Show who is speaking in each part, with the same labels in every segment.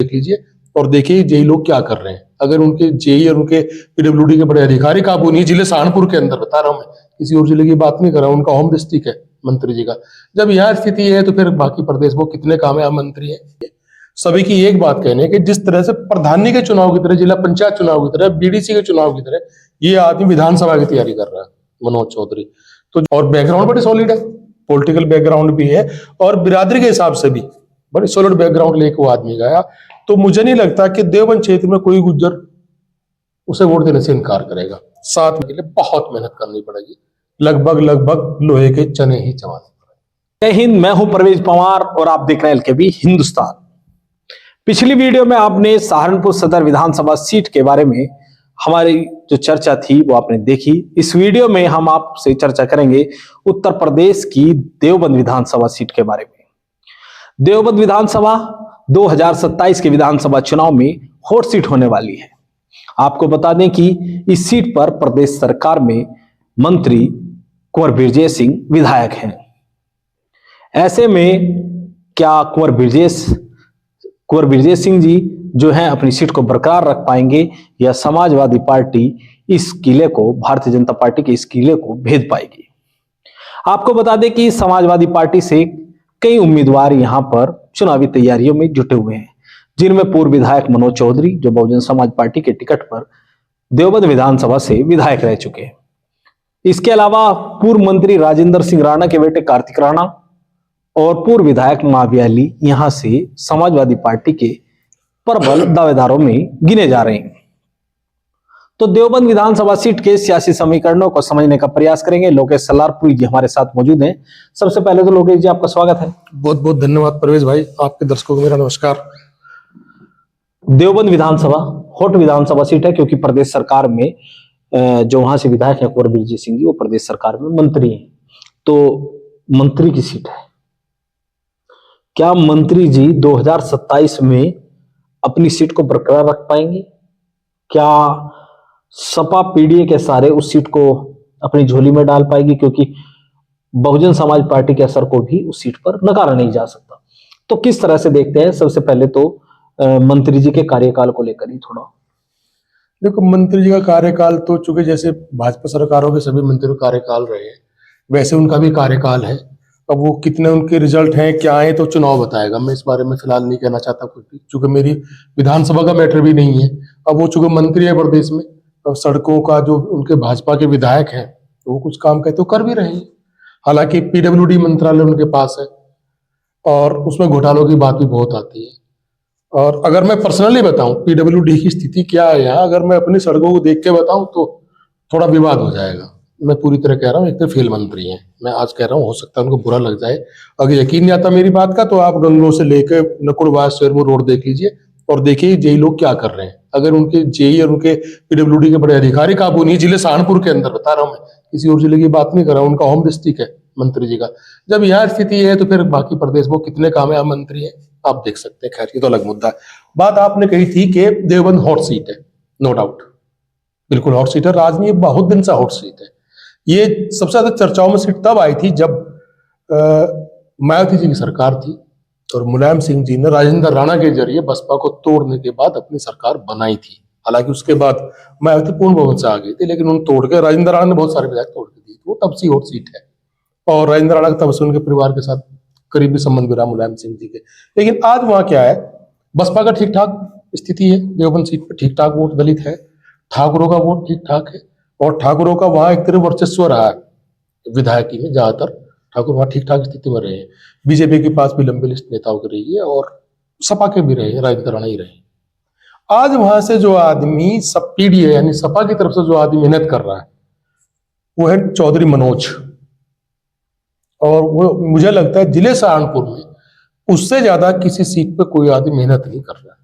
Speaker 1: देख लीजिए और देखिए जेई लोग क्या कर रहे हैं। अगर उनके जेई और उनके पीडब्ल्यूडी के बड़े अधिकारी काबू नहीं, जिले सहारनपुर के अंदर बता रहा हूं मैं, किसी और जिले की बात नहीं कर रहा हूं, उनका होम डिस्ट्रिक्ट है मंत्री जी का, जब यह स्थिति है तो फिर बाकी प्रदेश में कितने कामयाब मंत्री है। सभी की एक बात कहने है कि जिस तरह से प्रधानी के चुनाव की तरह, जिला पंचायत चुनाव की तरह, बीडीसी के चुनाव की तरह ये आदमी विधानसभा की तैयारी कर रहा है मनोज चौधरी। तो और बैकग्राउंड बड़ी सॉलिड है, पॉलिटिकल बैकग्राउंड भी है और बिरादरी के हिसाब से भी बड़ी सॉलिड बैकग्राउंड लेके वो आदमी गया। तो मुझे नहीं लगता कि देवबंद क्षेत्र में कोई गुज्जर उसे वोट देने से इनकार करेगा। साथ में के लिए बहुत मेहनत करनी पड़ेगी, लगभग लोहे के चने ही चबाने पड़ेंगे।
Speaker 2: जय हिंद, मैं हूं परवेज पवार और आप देख रहे हैं एलकेबी हिंदुस्तान। पिछली वीडियो में आपने सहारनपुर सदर विधानसभा सीट के बारे में हमारी जो चर्चा थी वो आपने देखी। इस वीडियो में हम आपसे चर्चा करेंगे उत्तर प्रदेश की देवबंद विधानसभा सीट के बारे में। देवबंद विधानसभा 2027 के विधानसभा चुनाव में हॉट सीट होने वाली है। आपको बता दें कि इस सीट पर प्रदेश सरकार में मंत्री कुंवर विजय सिंह विधायक हैं। ऐसे में क्या कुंवर विजय सिंह जी जो हैं अपनी सीट को बरकरार रख पाएंगे या समाजवादी पार्टी इस किले को, भारतीय जनता पार्टी के इस किले को भेद पाएगी। आपको बता दें कि समाजवादी पार्टी से कई उम्मीदवार यहां पर चुनावी तैयारियों में जुटे हुए हैं, जिनमें पूर्व विधायक मनोज चौधरी जो बहुजन समाज पार्टी के टिकट पर देवबंद विधानसभा से विधायक रह चुके हैं। इसके अलावा पूर्व मंत्री राजेंद्र सिंह राणा के बेटे कार्तिक राणा और पूर्व विधायक माविया अली यहां से समाजवादी पार्टी के प्रबल दावेदारों में गिने जा रहे हैं। तो देवबंद विधानसभा सीट के सियासी समीकरणों को समझने का प्रयास करेंगे। लोकेश सल्लारपुरी जी हमारे साथ मौजूद हैं। सबसे पहले तो लोकेश जी आपका स्वागत है।
Speaker 1: बहुत बहुत धन्यवाद परवेज भाई, आपके दर्शकों को मेरा नमस्कार।
Speaker 2: देवबंद विधानसभा हॉट विधानसभा सीट है क्योंकि प्रदेश सरकार में जो वहां से विधायक है कुंवर विजय सिंह जी, वो प्रदेश सरकार में मंत्री हैं। तो मंत्री की सीट है। क्या मंत्री जी 2027 में अपनी सीट को बरकरार रख पाएंगे? क्या सपा पीडीए के सारे उस सीट को अपनी झोली में डाल पाएगी? क्योंकि बहुजन समाज पार्टी के असर को भी उस सीट पर नकारा नहीं जा सकता। तो किस तरह से देखते हैं? सबसे पहले तो मंत्री जी के कार्यकाल को लेकर ही थोड़ा
Speaker 1: देखो, मंत्री जी का कार्यकाल तो चूंकि जैसे भाजपा सरकारों के सभी मंत्रियों का कार्यकाल रहे हैं वैसे उनका भी कार्यकाल है। अब वो कितने उनके रिजल्ट हैं क्या है तो चुनाव बताएगा। मैं इस बारे में फिलहाल नहीं कहना चाहता कुछ भी, चूंकि मेरी विधानसभा का मैटर भी नहीं है। अब वो चूंकि मंत्री है प्रदेश में, अब सड़कों का जो उनके भाजपा के विधायक हैं तो वो कुछ काम कहते तो कर भी रहे हैं। हालांकि पीडब्ल्यूडी मंत्रालय उनके पास है और उसमें घोटालों की बात भी बहुत आती है। और अगर मैं पर्सनली बताऊं पीडब्ल्यूडी की स्थिति क्या है यहाँ, अगर मैं अपनी सड़कों को देख के बताऊं तो थोड़ा विवाद हो जाएगा। मैं पूरी तरह कह रहा हूँ, एक तो फेल मंत्री हैं, मैं आज कह रहा हूँ, हो सकता है उनको बुरा लग जाए। अगर यकीन नहीं आता मेरी बात का तो आप गंगों से लेकर नकुड़वास शेरपुर रोड देख लीजिए और देखिए जेई लोग क्या कर रहे हैं। अगर उनके जेई और उनके पीडब्ल्यूडी के बड़े अधिकारी काबू नहीं, जिले सहारनपुर के अंदर बता रहा हूँ मैं, किसी और जिले की बात नहीं कर रहा हूँ, उनका होम डिस्ट्रिक्ट है मंत्री जी का, जब यह स्थिति है तो फिर बाकी प्रदेश में कितने कामयाब मंत्री है आप देख सकते हैं। खैर ये तो अलग मुद्दा है। बात आपने कही थी कि देवबंद हॉट सीट है, नो डाउट बिल्कुल हॉट सीट है। राज में ये बहुत दिन से हॉट सीट है। ये सबसे ज्यादा चर्चाओं में सीट तब आई थी जब मायावती जी की सरकार थी और मुलायम सिंह जी ने राजेंद्र राणा के जरिए बसपा को तोड़ने के बाद अपनी सरकार बनाई थी। हालांकि उसके बाद मायावती पूर्ण बहुमत से आ गई थी, लेकिन उन्होंने तोड़ के, राजेंद्र राणा ने बहुत सारे विधायक तोड़ के दिए, वो तब से हॉट सीट है। और राजेंद्र राणा तब से उनके परिवार के साथ करीबी संबंध भी रहा मुलायम सिंह जी के। लेकिन आज वहां क्या है, बसपा का ठीक ठाक स्थिति है, देवबंद सीट पर ठीक ठाक वोट दलित है, ठाकुरों का वोट ठीक ठाक है और ठाकुरों का वहां एक तरह वर्चस्व रहा है विधायकी में, ज्यादातर ठाकुर वहां ठीक ठाक स्थिति में रहे हैं। बीजेपी के पास भी लंबी लिस्ट नेताओं की रही है और सपा के भी रहे हैं, राजेंद्र राणा ही रहे। आज वहां से जो आदमी सब पीडीए यानी सपा की तरफ से जो आदमी मेहनत कर रहा है वो है चौधरी मनोज, और वो मुझे लगता है जिले सहारनपुर में उससे ज्यादा किसी सीट पे कोई आदमी मेहनत नहीं कर रहा है।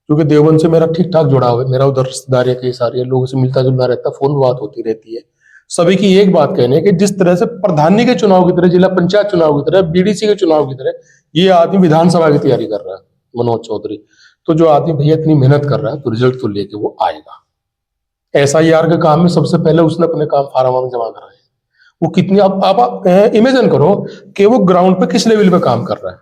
Speaker 1: क्योंकि देवबंद से मेरा ठीक ठाक जुड़ाव है, मेरा उधर रिश्तेदारियां कई सारी है, लोगों से मिलता जुलना रहता, फोन बात होती रहती है। सभी की एक बात कहने है कि जिस तरह से प्रधानी के चुनाव की तरह, जिला पंचायत चुनाव की तरह, बीडीसी के चुनाव की तरह ये आदमी विधानसभा की तैयारी कर रहा है मनोज चौधरी। तो जो आदमी भैया इतनी मेहनत कर रहा है तो रिजल्ट तो लेके वो आएगा। SIR के काम में सबसे पहले उसने अपने काम फार्मा में जमा कराए। वो कितनी, अब आप इमेजिन करो कि वो ग्राउंड पे किस लेवल पे काम कर रहा है।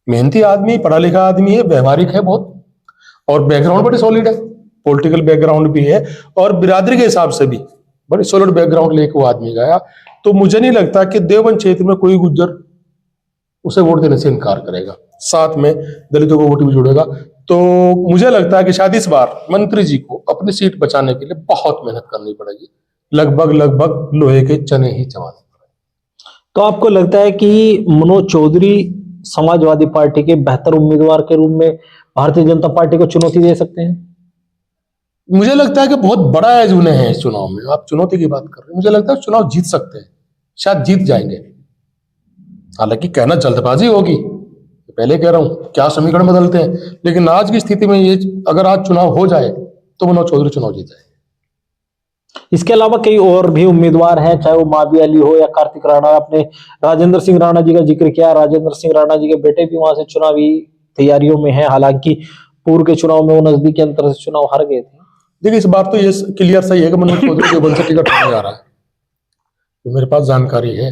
Speaker 1: मेहनती आदमी, पढ़ा लिखा आदमी है, व्यवहारिक है बहुत, और बैकग्राउंड बड़ी सॉलिड है, पॉलिटिकल बैकग्राउंड भी है और बिरादरी के हिसाब से भी बड़ी सॉलिड बैकग्राउंड लेके वो आदमी गया। तो मुझे नहीं लगता कि देवबंद क्षेत्र में कोई गुज्जर उसे वोट देने से इनकार करेगा, साथ में दलितों को वोट भी जुड़ेगा। तो मुझे लगता है कि शायद इस बार मंत्री जी को अपनी सीट बचाने के लिए बहुत मेहनत करनी पड़ेगी, लगभग लोहे के चने ही चबाने पड़ेंगे।
Speaker 2: तो आपको लगता है कि मनोज चौधरी समाजवादी पार्टी के बेहतर उम्मीदवार के रूप में भारतीय जनता पार्टी को चुनौती दे सकते हैं?
Speaker 1: मुझे लगता है कि बहुत बड़ा एज उन्हें है इस चुनाव में। आप चुनौती की बात कर रहे हैं, मुझे लगता है चुनाव जीत सकते हैं, शायद जीत जाएंगे। हालांकि कहना जल्दबाजी होगी, पहले कह रहा हूं क्या समीकरण बदलते हैं, लेकिन आज की स्थिति में ये अगर आज चुनाव हो जाए तो मनोज चौधरी चुनाव जीत जाए।
Speaker 2: इसके अलावा कई और भी उम्मीदवार हैं, चाहे वो मावी अली हो या कार्तिक राणा। आपने राजेंद्र सिंह राणा जी का जिक्र किया, राजेंद्र सिंह राणा जी के बेटे भी वहां से चुनावी तैयारियों में हैं। हालांकि पूर्व के चुनाव में वो नजदीकी अंतर से चुनाव हार गए थे।
Speaker 1: देखिए इस बार तो ये क्लियर सही है कि मनोज चौधरी देवबंद से टिकट होने जा रहा है। तो मेरे पास जानकारी है,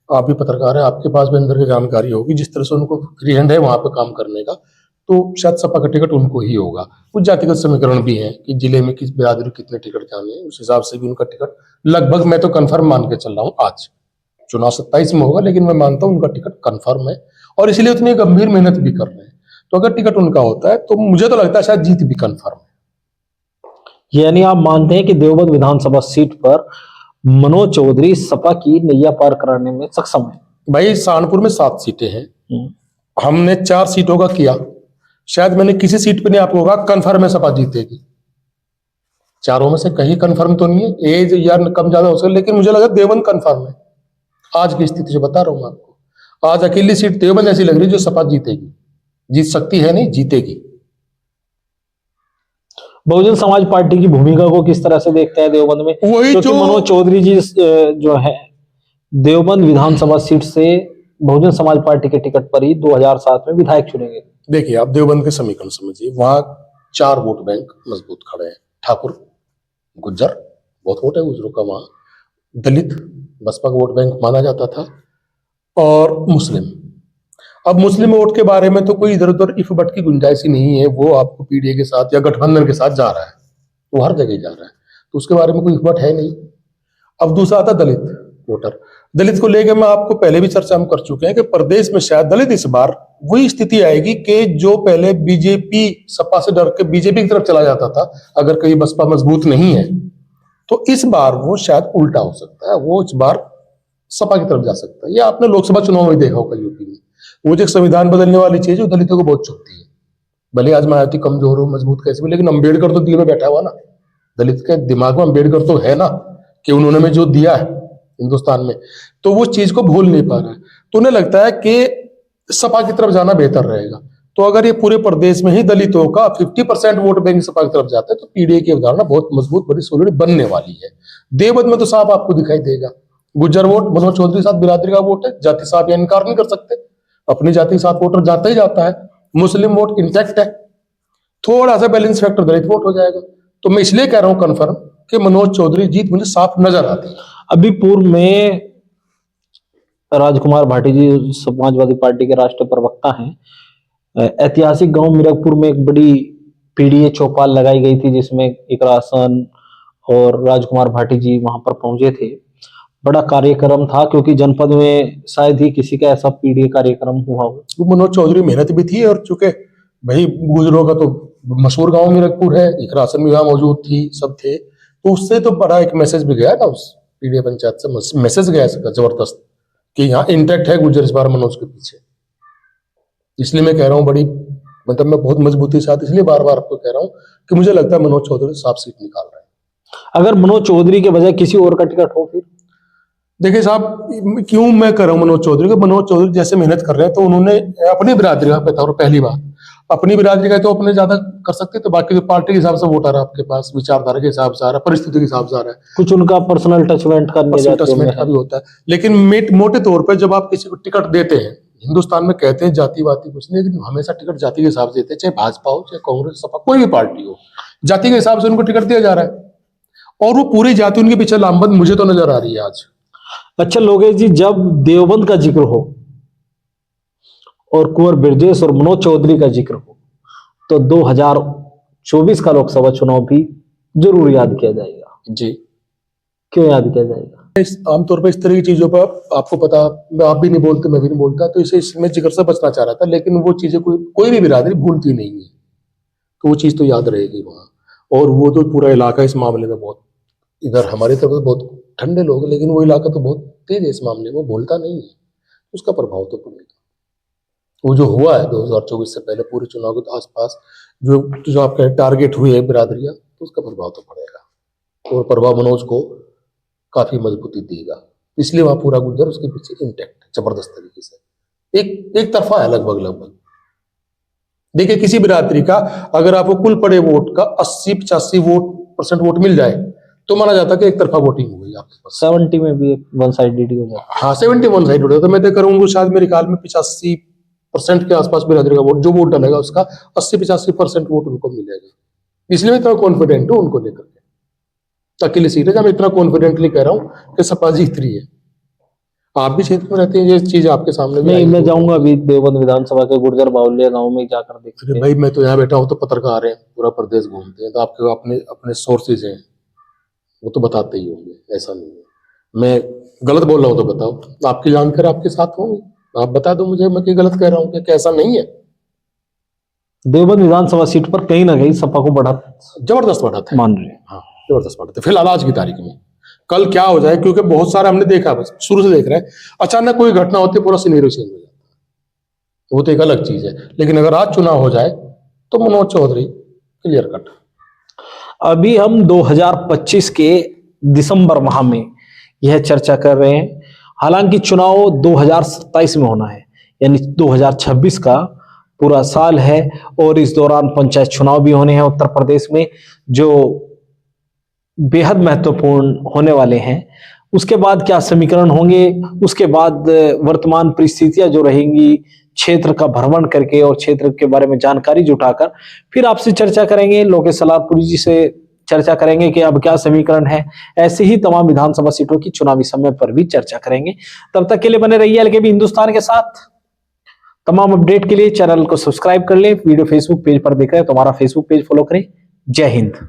Speaker 1: आप भी पत्रकार है, आपके पास भी अंदर की जानकारी होगी, जिस तरह से उनको फ्री हैंड है वहां पे काम करने का, तो शायद सपा का टिकट उनको ही होगा। कुछ जातिगत समीकरण भी है कि जिले में किस बिरादरी कितने टिकट जाने हैं, उस हिसाब से भी उनका टिकट लगभग मैं तो कंफर्म मान के चल रहा हूँ। आज चुनाव 27 में होगा, लेकिन मैं मानता हूँ उनका टिकट कंफर्म है और इसलिए उतनी गंभीर मेहनत भी कर रहे हैं। तो अगर टिकट उनका होता है तो मुझे तो लगता है शायद जीत भी कंफर्म है।
Speaker 2: यानी आप मानते हैं कि देवबंद विधानसभा सीट पर मनोज चौधरी सपा की नैया पार कराने में सक्षम है?
Speaker 1: भाई सहारनपुर में 7 सीटें हैं, हमने 4 सीटों का किया, शायद मैंने किसी सीट पे नहीं आपको होगा कंफर्म है सपा जीतेगी। चारों में से कहीं कंफर्म तो नहीं है, एज या कम ज्यादा हो सकता, लेकिन मुझे लगा देवबंद कंफर्म है। आज की स्थिति जो बता रहा हूं आपको, आज अकेली सीट देवबंद ऐसी लग रही है जो सपा जीतेगी, जीत सकती है नहीं, जीतेगी।
Speaker 2: बहुजन समाज पार्टी की भूमिका को किस तरह से देखते हैं देवबंद में?
Speaker 1: वही
Speaker 2: क्योंकि
Speaker 1: जो
Speaker 2: मनोज चौधरी जी जो है देवबंद विधानसभा सीट से बहुजन समाज पार्टी के टिकट पर ही 2007 में विधायक चुने गए।
Speaker 1: देखिए आप देवबंद के समीकरण समझिए, वहां 4 वोट बैंक मजबूत खड़े हैं, ठाकुर, गुज्जर, बहुत वोट है गुज्जरों का वहां, दलित बसपा का वोट बैंक माना जाता था, और मुस्लिम। अब मुस्लिम वोट के बारे में तो कोई इधर उधर इफ बट की गुंजाइश ही नहीं है, वो आपको पीडीए के साथ या गठबंधन के साथ जा रहा है, वो हर जगह जा रहा है, तो उसके बारे में कोई इफ बट है नहीं। अब दूसरा आता दलित वोटर, दलित को लेकर मैं आपको पहले भी चर्चा हम कर चुके हैं कि प्रदेश में शायद दलित इस बार वही स्थिति आएगी कि जो पहले बीजेपी सपा से डर के बीजेपी की तरफ चला जाता था, अगर कहीं बसपा मजबूत नहीं है तो इस बार वो शायद उल्टा हो सकता है, वो इस बार सपा की तरफ जा सकता है। ये आपने लोकसभा चुनाव में देखा होगा यूपी में, वो जो संविधान बदलने वाली चीज जो दलितों को बहुत चुभती है, भले आज मायावती कमजोर हो मजबूत कैसे भी, लेकिन अम्बेडकर तो दिल में बैठा हुआ ना, दलित के दिमाग में अम्बेडकर तो है ना, कि उन्होंने में जो दिया है हिंदुस्तान में, तो वो चीज को भूल नहीं पा रहा है। तो उन्हें लगता है कि सपा की तरफ जाना बेहतर रहेगा। तो अगर ये पूरे प्रदेश में ही दलितों का 50% वोट बैंक सपा की तरफ जाता है तो पीडीए की अवधारणा बहुत मजबूत बड़ी सॉलिड बनने वाली है। देवबंद में तो साफ आपको दिखाई देगा, गुज्जर वोट मनोज चौधरी साथ बिरादरी का वोट है, जाति साहब इनकार नहीं कर सकते, अपनी जाति के साथ वोटर जाता ही जाता है, मुस्लिम वोट इंटैक्ट है, थोड़ा सा बैलेंस फैक्टर दलित वोट हो जाएगा। तो मैं इसलिए कह रहा हूं कंफर्म कि मनोज चौधरी जीत मुझे साफ नजर आती है।
Speaker 2: अभी पूर्व में राजकुमार भाटी जी समाजवादी पार्टी के राष्ट्रीय प्रवक्ता हैं, ऐतिहासिक गांव मिरकपुर में एक बड़ी पीडीए चौपाल लगाई गई थी जिसमें एक राशन और राजकुमार भाटी जी वहां पर पहुंचे थे। बड़ा कार्यक्रम था क्योंकि जनपद में शायद ही किसी का ऐसा पीडीए कार्यक्रम हुआ हो।
Speaker 1: तो मनोज चौधरी मेहनत भी थी, और चूंकि भाई गुजरों का तो मशहूर गांव मिरकपुर है, एक राशन भी वहां मौजूद थी, सब थे, तो उससे तो बड़ा एक मैसेज भी गया ना, उस पीडीए पंचायत से मैसेज गया इसका जबरदस्त कि यहाँ इंटैक्ट है गुज्जर इस बार मनोज के पीछे। इसलिए मैं कह रहा हूँ बड़ी मतलब मैं बहुत मजबूती के साथ इसलिए बार बार आपको कह रहा हूँ कि मुझे लगता है मनोज चौधरी साफ सीट निकाल रहे हैं।
Speaker 2: अगर मनोज चौधरी के बजाय किसी और का टिकट हो फिर?
Speaker 1: देखिए साहब क्यों मैं कर रहा हूँ मनोज चौधरी को, मनोज चौधरी जैसे मेहनत कर रहे हैं तो उन्होंने अपनी बिरादरी का और पहली बात अपनी बिरादरी का तो अपने ज्यादा कर सकते, तो बाकी तो पार्टी के हिसाब से वोटर है आपके पास, विचारधारा के हिसाब से आ रहा है, परिस्थिति के हिसाब से आ रहा है,
Speaker 2: कुछ उनका पर्सनल टचमेंट का
Speaker 1: भी होता है। लेकिन मोटे तौर पर जब आप किसी को टिकट देते हैं, हिंदुस्तान में कहते हैं जातिवादी कुछ नहीं, लेकिन हमेशा टिकट जाति के हिसाब से देते हैं, चाहे भाजपा हो चाहे कांग्रेस सपा कोई भी पार्टी हो, जाति के हिसाब से उनको टिकट दिया जा रहा है और वो पूरी जाति उनके पीछे लामबंद मुझे तो नजर आ रही है आज।
Speaker 2: अच्छा लोकेश जी, जब देवबंद का जिक्र हो और कुंवर ब्रजेश और मनोज चौधरी का जिक्र हो तो 2024 का लोकसभा चुनाव भी जरूर याद किया जाएगा।
Speaker 1: जी,
Speaker 2: क्यों याद किया जाएगा?
Speaker 1: आमतौर पर इस तरह की चीजों पर आपको पता, आप भी नहीं बोलते, मैं भी नहीं बोलता, तो इसे इसमें जिक्र से बचना चाह रहा था, लेकिन वो चीजें कोई भी बिरादरी भूलती नहीं है, तो वो चीज तो याद रहेगी वहाँ। और वो तो पूरा इलाका इस मामले में बहुत, इधर हमारी तरफ तो बहुत ठंडे लोग हैं, लेकिन वो इलाका तो बहुत तेज है इस मामले में, वो भूलता नहीं है, उसका प्रभाव तो पड़ेगा। वो जो हुआ है 2024 से पहले पूरे चुनाव के आसपास जो आपके टारगेट हुए है बिरादरियां, तो उसका प्रभाव तो पड़ेगा, और प्रभाव मनोज को काफी मजबूती देगा। इसलिए वहां पूरा गुज्जर उसके पीछे इंटैक्ट है जबरदस्त तरीके से। एक तरफा है लगभग। देखिए, किसी बिरादरी का अगर आपको कुल पड़े वोट का 80-85 वोट % वोट मिल जाए तो माना जाता है कि एक तरफा वोटिंग हो गई आपके पास।
Speaker 2: 70 में भी वन साइडेड हो जाता है।
Speaker 1: हाँ, 71 साइड हो जाता है। मैं तो करूंगा शायद मेरे ख्याल में 85% के आसपास बिरादरी का वोट, जो वोट डालेगा उसका 80-85% वोट उनको मिलेगा। इसलिए मैं इतना कॉन्फिडेंट हूँ उनको लेकर के। अकेली सीट है, जब मैं इतना कॉन्फिडेंटली कह रहा हूँ कि सपा जीत रही है। आप भी क्षेत्र में रहते हैं, ये चीज आपके सामने भी
Speaker 2: नहीं,
Speaker 1: आई
Speaker 2: मैं
Speaker 1: है।
Speaker 2: जाऊंगा अभी देवबंद विधानसभा के गुर्जर बाहुल्य गांव में जाकर
Speaker 1: अरे
Speaker 2: देखिए।
Speaker 1: भाई, मैं तो यहाँ बैठा हूँ तो पत्रकार हैं, पूरा प्रदेश घूमते हैं, तो आपके अपने अपने सोर्सेज हैं, वो तो बताते ही होंगे, ऐसा नहीं है। मैं गलत बोल रहा हूँ तो बताओ, आपकी जानकारी आपके साथ होंगी, आप बता दो मुझे मैं कि गलत कह रहा हूँ, कि ऐसा नहीं है।
Speaker 2: देवबंद विधानसभा सीट पर कहीं ना कहीं सपा को बढ़ा
Speaker 1: जबरदस्त बढ़त है,
Speaker 2: मान रहे हैं।
Speaker 1: हाँ जबरदस्त बढ़त है फिलहाल आज की तारीख में। कल क्या हो जाए, क्योंकि बहुत सारा हमने देखा, बस शुरू से देख रहे हैं, अचानक कोई घटना होती है पूरा सिनेरियो चेंज हो जाता है, वो तो एक अलग चीज है। लेकिन अगर आज चुनाव हो जाए तो मनोज चौधरी क्लियर कट।
Speaker 2: अभी हम 2025 के दिसंबर माह में यह चर्चा कर रहे हैं, हालांकि चुनाव 2027 में होना है, यानी 2026 का पूरा साल है, और इस दौरान पंचायत चुनाव भी होने हैं उत्तर प्रदेश में, जो बेहद महत्वपूर्ण होने वाले हैं। उसके बाद क्या समीकरण होंगे, उसके बाद वर्तमान परिस्थितियां जो रहेंगी, क्षेत्र का भ्रमण करके और क्षेत्र के बारे में जानकारी जुटाकर फिर आपसे चर्चा करेंगे, लोकेश सलारपुरी जी से चर्चा करेंगे कि अब क्या समीकरण है। ऐसे ही तमाम विधानसभा सीटों की चुनावी समय पर भी चर्चा करेंगे। तब तक के लिए बने रहिए एलकेबी हिंदुस्तान के साथ। तमाम अपडेट के लिए चैनल को सब्सक्राइब कर लें। वीडियो फेसबुक पेज पर देख रहे हैं तो हमारा फेसबुक पेज फॉलो करें। जय हिंद।